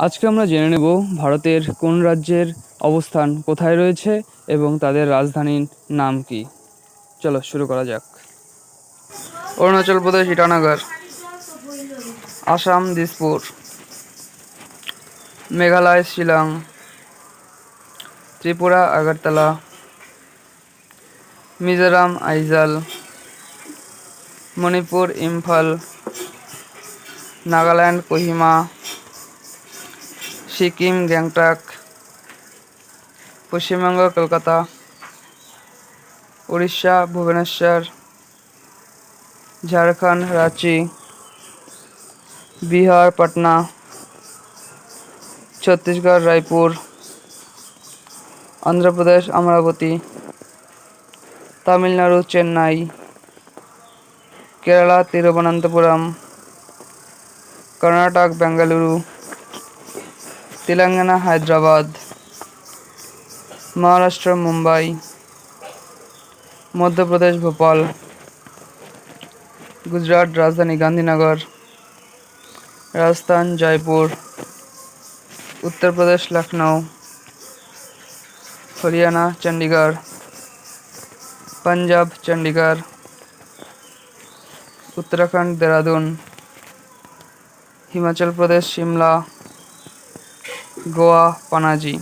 আজকে আমরা জেনে নেব ভারতের কোন রাজ্যের অবস্থান কোথায় রয়েছে এবং তাদের রাজধানীর নাম কি। চলো শুরু করা যাক। অরুণাচল প্রদেশ ইটানগর, আসাম দিসপুর, মেঘালয় শিলং, ত্রিপুরা আগরতলা, মিজোরাম আইজল, মণিপুর ইম্ফল, নাগাল্যান্ড কোহিমা, সিকিম গ্যাংটক, পশ্চিমবঙ্গ কলকাতা, উড়িষ্যা ভুবনেশ্বর, ঝাড়খণ্ড রাঁচি, বিহার পাটনা, ছত্তিশগড় রায়পুর, অন্ধ্রপ্রদেশ অমরাবতী, তামিলনাড়ু চেন্নাই, কেরালা তিরুবনন্তপুরম, কর্ণাটক বেঙ্গালুরু, তেলেঙ্গানা হায়দ্রাবাদ, মহারাষ্ট্র মুম্বাই, মধ্যপ্রদেশ ভোপাল, গুজরাট রাজধানী গান্ধীনগর, রাজস্থান জয়পুর, উত্তরপ্রদেশ লখনৌ, হরিয়ানা চণ্ডীগড়, পাঞ্জাব চণ্ডীগড়, উত্তরাখণ্ড দেরাদুন, হিমাচল প্রদেশ শিমলা, গোয়া পানাজি।